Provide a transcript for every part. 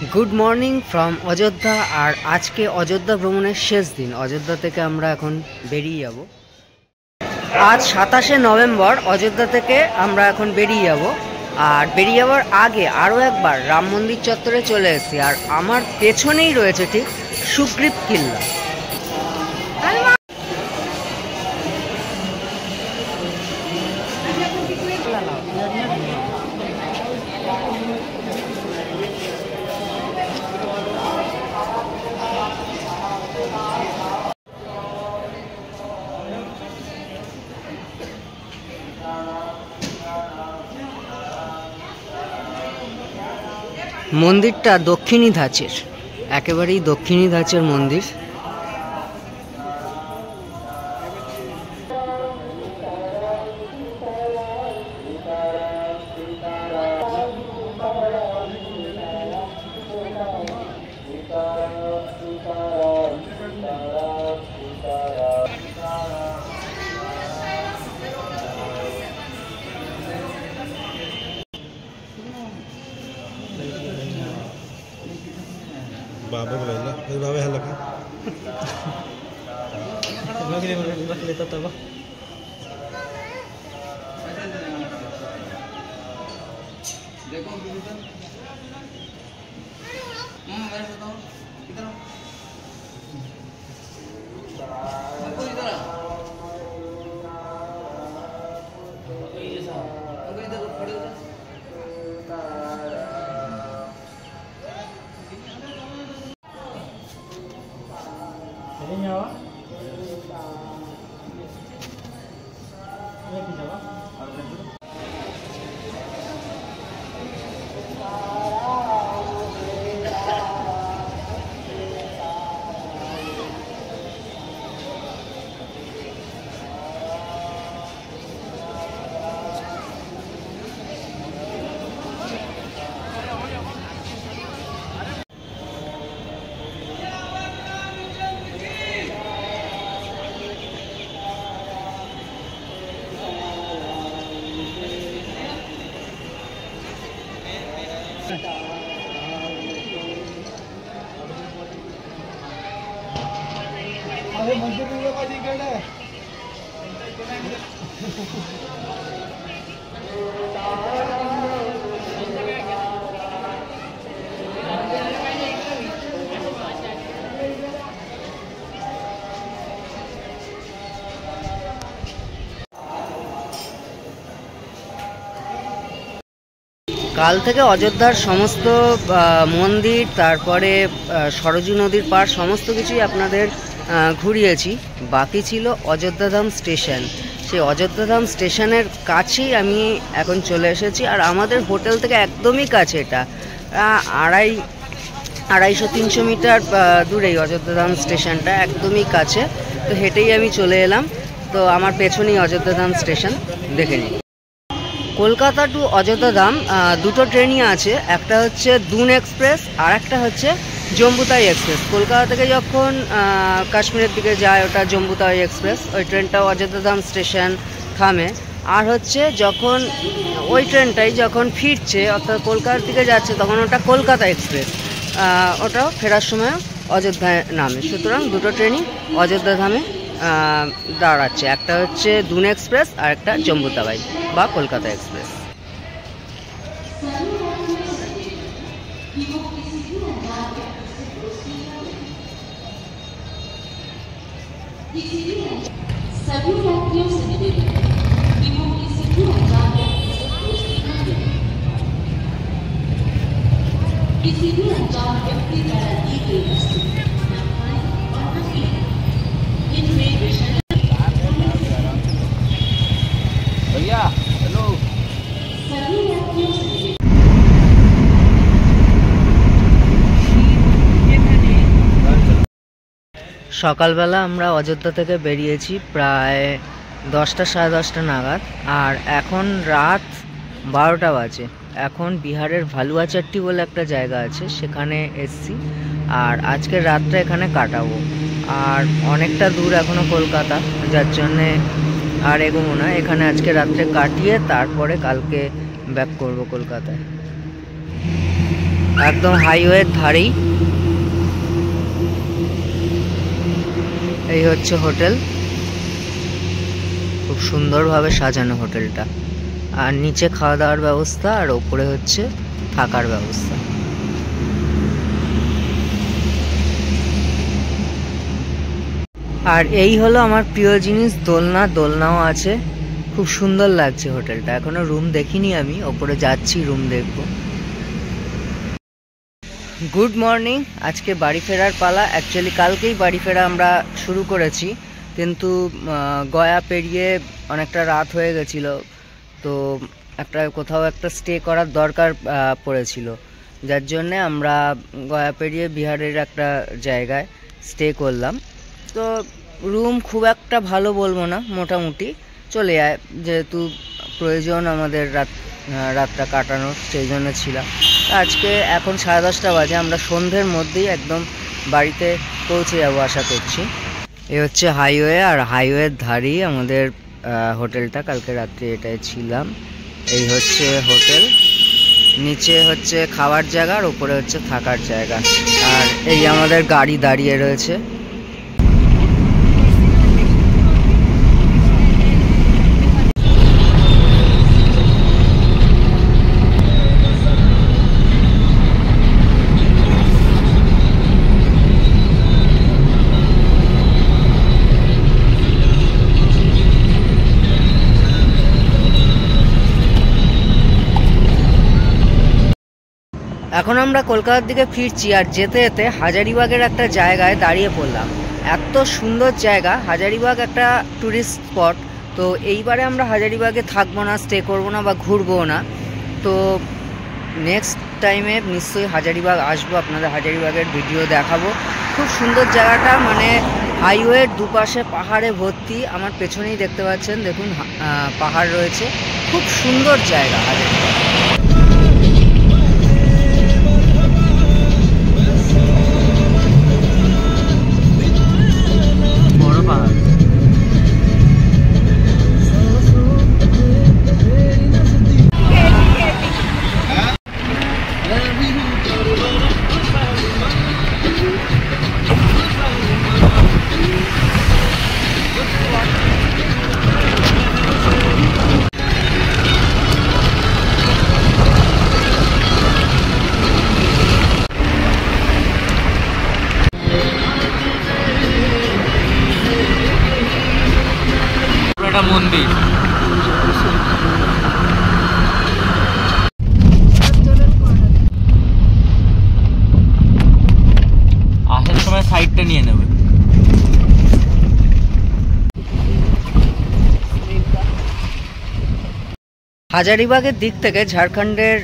Good morning from Ayodhya. और आज के अयोध्या भ्रमणের शेष दिन। अयोध्या থেকে আমরা এখন বেরিয়ে যাব। आज 27 नवेम्बर अयोध्या থেকে আমরা এখন বেরিয়ে যাব। আর বেরিয়ে যাওয়ার আগে আরও একবার রাম মন্দির চত্বরে চলে এসেছি। আর আমার পেছনেই রয়েছে ঠিক সুগ্রীব কিল্লা। মন্দিরটা দক্ষিণী ধাঁচের, একেবারেই দক্ষিণী ধাঁচের মন্দির। बाबा बोला फिर बाबा है लगा रख लेता तब देखो मैं बताऊं किधर কাল থেকে অযোধ্যার সমস্ত মন্দির, তারপরে সরজু নদীর পাড় সমস্ত কিছুই আপনাদের ঘুরিয়েছি। বাকি ছিল অযোধ্যাধাম স্টেশন। সেই অযোধ্যাধাম স্টেশনের কাছেই আমি এখন চলে এসেছি। আর আমাদের হোটেল থেকে একদমই কাছে, এটা 250-300 মিটার দূরেই অযোধ্যাধাম স্টেশনটা, একদমই কাছে। তো হেঁটেই আমি চলে এলাম। তো আমার পেছনেই অযোধ্যাধাম স্টেশন, দেখে নিই। কলকাতা টু অযোধ্যাধাম দুটো ট্রেনই আছে, একটা হচ্ছে দুন এক্সপ্রেস আর একটা হচ্ছে জম্বুতাই এক্সপ্রেস। কলকাতা থেকে যখন কাশ্মীরের দিকে যায় ওটা জম্বুতাই এক্সপ্রেস, ওই ট্রেনটাও অযোধ্যাধাম স্টেশন থামে। আর হচ্ছে যখন ওই ট্রেনটাই যখন ফিরছে, অর্থাৎ কলকাতার দিকে যাচ্ছে, তখন ওটা কলকাতা এক্সপ্রেস, ওটাও ফেরার সময় অযোধ্যায় নামে। সুতরাং দুটো ট্রেনই অযোধ্যাধামে দাঁড়াচ্ছে, একটা হচ্ছে দুন এক্সপ্রেস আর একটা জম্বুতাবাই বা কলকাতা এক্সপ্রেস। সকালবেলা আমরা অযোধ্যা থেকে বেরিয়েছি প্রায় 10টা সাড়ে 10টা নাগাদ। আর এখন রাত 12টা বাজে। এখন বিহারের ভালুয়াচাট্টি বলে একটা জায়গা আছে, সেখানে এসছি। আর আজকের রাতটা এখানে কাটাবো। আর অনেকটা দূর এখনও কলকাতা, যার জন্যে আর এগোবো না। এখানে আজকে রাত্রে কাটিয়ে তারপরে কালকে ব্যাক করব কলকাতায়। একদম হাইওয়ের ধারেই। এই হচ্ছে হোটেল, খুব সুন্দরভাবে সাজানো হোটেলটা। আর নিচে খাওয়া দাওয়ার ব্যবস্থা, আর ওপরে হচ্ছে থাকার ব্যবস্থা। আর এই হলো আমার প্রিয় জিনিস দোলনা। দোলনাও আছে, খুব সুন্দর লাগছে হোটেলটা। এখনো রুম দেখিনি আমি, ওপরে যাচ্ছি রুম দেখব। Good morning. আজকে বাড়ি ফেরার পালা। অ্যাকচুয়ালি কালকেই বাড়ি ফেরা আমরা শুরু করেছি, কিন্তু গয়া পেরিয়ে অনেকটা রাত হয়ে গেছিলো, তো কোথাও একটা স্টে করার দরকার পড়েছিল, যার জন্যে আমরা গয়া পেরিয়ে বিহারের একটা জায়গায় স্টে করলাম। তো রুম খুব একটা ভালো বলবো না, মোটামুটি চলে যায়, যেহেতু প্রয়োজন আমাদের রাতটা কাটানোর, সেই জন্য ছিলাম। আজকে এখন 10:30 বাজে, আমরা সন্ধ্যের মধ্যেই একদম বাড়িতে পৌঁছে যাবো আশা করছি। এই হচ্ছে হাইওয়ে, আর হাইওয়ের ধারেই আমাদের হোটেলটা। কালকে রাত্রে এটাই ছিলাম। এই হচ্ছে হোটেল, নিচে হচ্ছে খাওয়ার জায়গা, আর উপরে হচ্ছে থাকার জায়গা। আর এই আমাদের গাড়ি দাঁড়িয়ে রয়েছে। এখন আমরা কলকাতার দিকে ফিরছি, আর যেতে যেতে হাজারিবাগের একটা জায়গায় দাঁড়িয়ে পড়লাম। এত সুন্দর জায়গা, হাজারিবাগ একটা ট্যুরিস্ট স্পট। তো এইবারে আমরা হাজারিবাগে থাকবো না, স্টে করবো না বা ঘুরবো না। তো নেক্সট টাইমে নিশ্চয়ই হাজারিবাগ আসবো, আপনাদের হাজারিবাগের ভিডিও দেখাবো। খুব সুন্দর জায়গাটা, মানে হাইওয়ের দুপাশে পাহাড়ে ভর্তি। আমার পেছনেই দেখতে পাচ্ছেন, দেখুন পাহাড় রয়েছে। খুব সুন্দর জায়গা হাজারিবাগ। মন্দির আসার সময় সাইডটা নিয়ে নেবে। হাজারিবাগের দিক থেকে ঝাড়খণ্ডের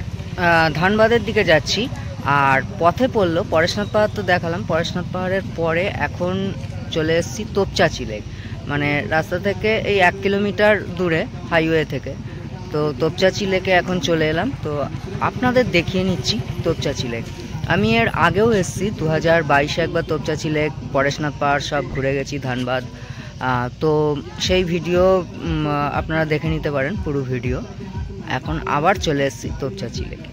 ধানবাদের দিকে যাচ্ছি, আর পথে পড়লো পরেশনাথ পাহাড়। তো দেখালাম পরেশনাথ পাহাড়ের পরে এখন চলে এসেছি তোপচাঁচি লেক, মানে রাস্তা থেকে এই 1 কিলোমিটার দূরে হাইওয়ে থেকে। তো তোপচাঁচি লেকে এখন চলে এলাম। তো আপনাদের দেখিয়ে নিচ্ছি তোপচাঁচি লেক। আমি এর আগেও এসেছি 2022-এ একবার তোপচাঁচি লেক, পরেশনাথ পাহাড় সব ঘুরে গেছি, ধানবাদ। তো সেই ভিডিও আপনারা দেখে নিতে পারেন, পুরো ভিডিও। এখন আবার চলে এসেছি তোপচাঁচি লেকে।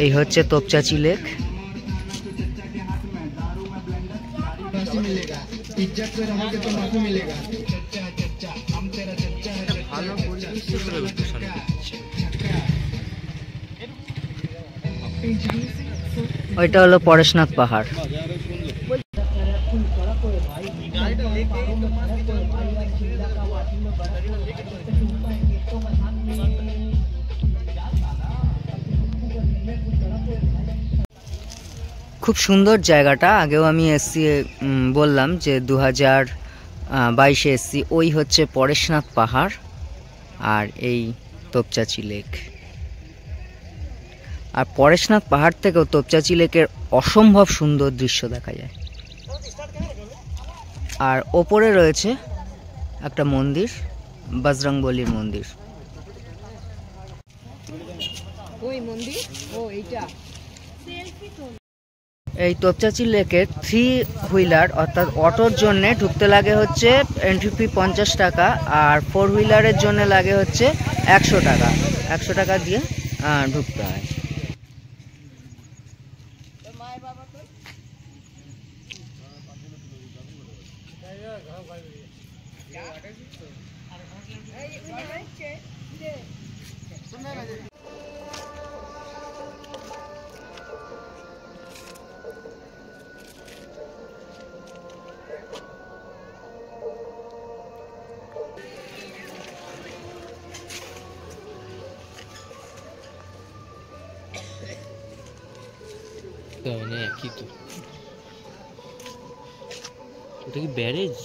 এই হচ্ছে তোপচাঁচি লেক। ওইটা হলো পরেশনাথ পাহাড়। খুব সুন্দর জায়গাটা। আগেও আমি এসছি, বললাম যে 2022-এ এসছি। ওই হচ্ছে পরেশনাথ পাহাড়, আর এই তোপচাঁচি লেক। আর পরেশনাথ পাহাড় থেকেও তোপচাঁচি লেকের অসম্ভব সুন্দর দৃশ্য দেখা যায়। আর ওপরে রয়েছে একটা মন্দির, বজরংবলীর মন্দির। এই তোপচাঁচি লেকে 3 হুইলার অর্থাৎ অটোর জন্য ঢুকতে লাগে হচ্ছে এন্ট্রি ফি 50 টাকা, আর 4 হুইলারের জন্য লাগে হচ্ছে 100 টাকা। 100 টাকা দিয়ে ঢুকতে হয়। একই তো, ওটা কি ব্যারেজ?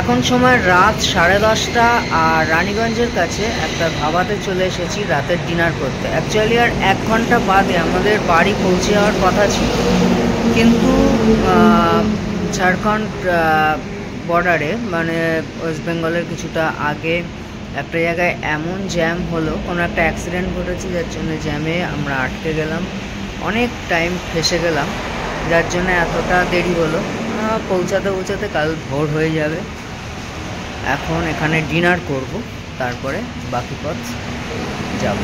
এখন সময় রাত 10:30 আর রানীগঞ্জের কাছে একটা ধাবাতে চলে এসেছি রাতের ডিনার করতে। অ্যাকচুয়ালি আর 1 ঘন্টা বাদে আমাদের বাড়ি পৌঁছে যাওয়ার কথা ছিল, কিন্তু ঝাড়খণ্ড বর্ডারে মানে ওয়েস্ট বেঙ্গলের কিছুটা আগে একটা জায়গায় এমন জ্যাম হলো, কোনো একটা অ্যাক্সিডেন্ট ঘটেছে যার জন্য জ্যামে আমরা আটকে গেলাম, অনেক টাইম ফেসে গেলাম, যার জন্য এতটা দেরি হলো। পৌঁছাতে পৌঁছাতে কাল ভোর হয়ে যাবে। এখন এখানে ডিনার করব, তারপরে বাকি পথ যাব।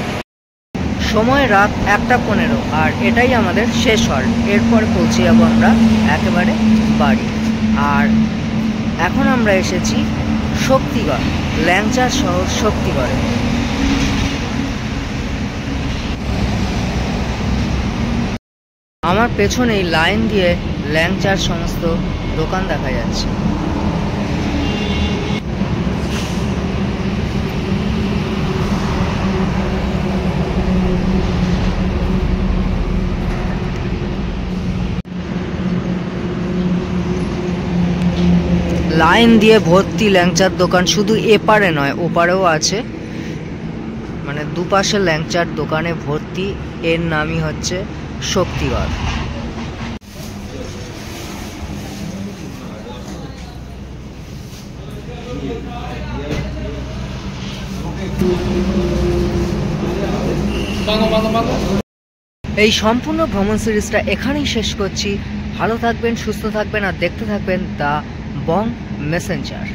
সময় রাত 1:15 আর এটাই আমাদের শেষ হল্ট। এরপরে পৌঁছে যাবো আমরা একেবারে বাড়ি। আর এখন আমরা এসেছি শক্তিগড়, ল্যাংচার শহর শক্তিগড়ে। আমার পেছনেই লাইন দিয়ে ল্যাংচার সমস্ত দোকান দেখা যাচ্ছে। লাইন দিয়ে ভর্তি ল্যাংচার দোকান, শুধু এপারে নয় ওপারেও আছে, মানে দুপাশে ল্যাংচার দোকানে ভর্তি। এর নামই হচ্ছে শক্তিগড়। এই সম্পূর্ণ ভ্রমণ সিরিজটা এখানেই শেষ করছি। ভালো থাকবেন, সুস্থ থাকবেন আর দেখতে থাকবেন দ্য বং মেসেঞ্জার।